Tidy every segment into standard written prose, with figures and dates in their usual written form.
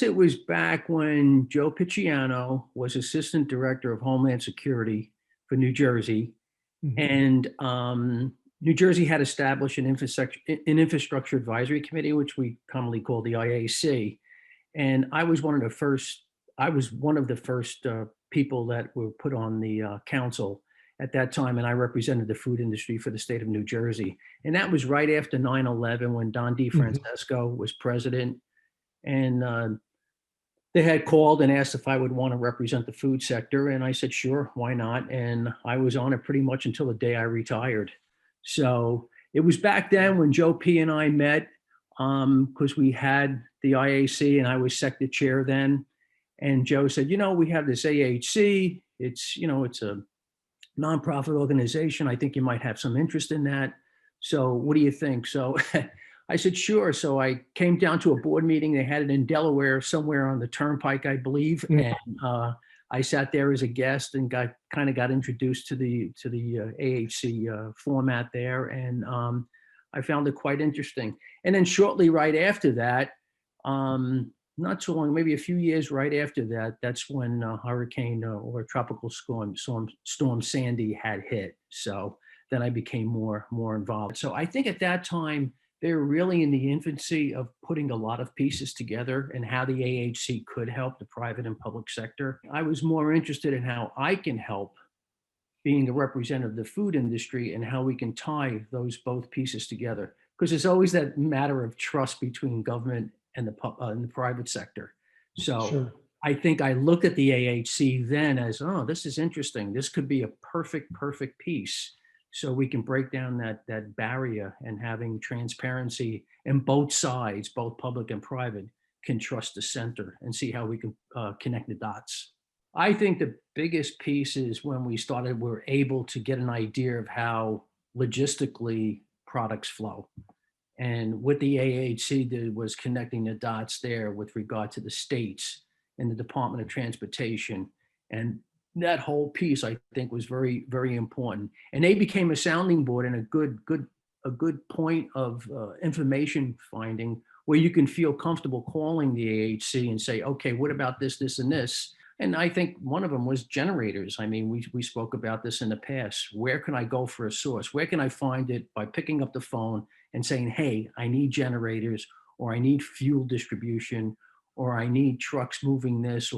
It was back when Joe Picciano was Assistant Director of Homeland Security for New Jersey, Mhm. and New Jersey had established an infrastructure advisory committee, which we commonly call the AHC. And I was one of the first. I was one of the first people that were put on the council at that time, and I represented the food industry for the state of New Jersey. And that was right after 9/11, when Don Mhm. DeFrancesco was president, and they had called and asked if I would want to represent the food sector, and I said, sure, why not? And I was on it pretty much until the day I retired. So it was back then when Joe P and I met, because we had the IAC and I was sector chair then. And Joe said, we have this AHC. It's a nonprofit organization. I think you might have some interest in that. So what do you think? So I said, sure. So I came down to a board meeting. They had it in Delaware, somewhere on the turnpike, I believe. Mm. And I sat there as a guest and got introduced to the AHC format there. And I found it quite interesting. And then shortly right after that, not too long, maybe a few years right after that, that's when Hurricane or Tropical Storm Sandy had hit. So then I became more involved. So I think at that time they were really in the infancy of putting a lot of pieces together and how the AHC could help the private and public sector. I was more interested in how I can help, being a representative of the food industry, and how we can tie those both pieces together. Because there's always that matter of trust between government and the private sector. So Sure. I think I looked at the AHC then as, oh, this is interesting. This could be a perfect piece. So we can break down that barrier, and having transparency in both sides, both public and private, can trust the center and see how we can connect the dots. I think the biggest piece is when we're able to get an idea of how logistically products flow. And what the AHC did was connecting the dots there with regard to the states and the Department of Transportation. And that whole piece, I think, was very important. And they became a sounding board and a good point of information finding, where you can feel comfortable calling the AHC and say, okay, what about this, this, and this? And I think one of them was generators. I mean, we spoke about this in the past. Where can I go for a source? Where can I find it? By picking up the phone and saying, hey, I need generators, or I need fuel distribution, or I need trucks moving this,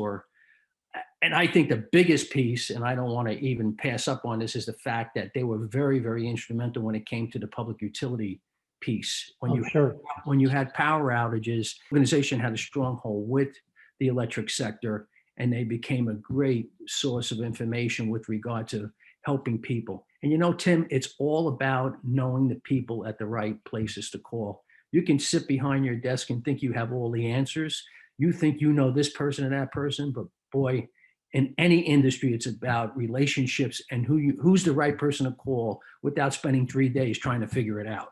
and I think the biggest piece, and I don't want to even pass up on this, is the fact that they were very instrumental when it came to the public utility piece. When Oh, you sure. when you had power outages, the organization had a stronghold with the electric sector, and they became a great source of information with regard to helping people. And Tim, it's all about knowing the people at the right places to call. You can sit behind your desk and think you have all the answers. You think you know this person and that person, but boy, in any industry, it's about relationships and who's the right person to call without spending 3 days trying to figure it out.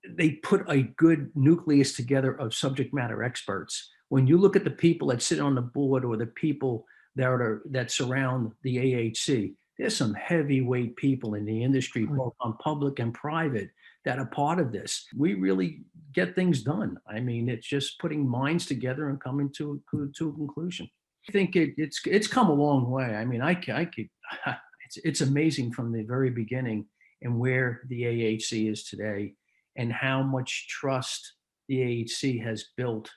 They put a good nucleus together of subject matter experts. When you look at the people that sit on the board, or the people that surround the AHC, there's some heavyweight people in the industry, Right. both on public and private, that are part of this. We really get things done. I mean, it's just putting minds together and coming to a conclusion. I think it's come a long way. I mean, I could it's amazing from the very beginning and where the AHC is today, and how much trust the AHC has built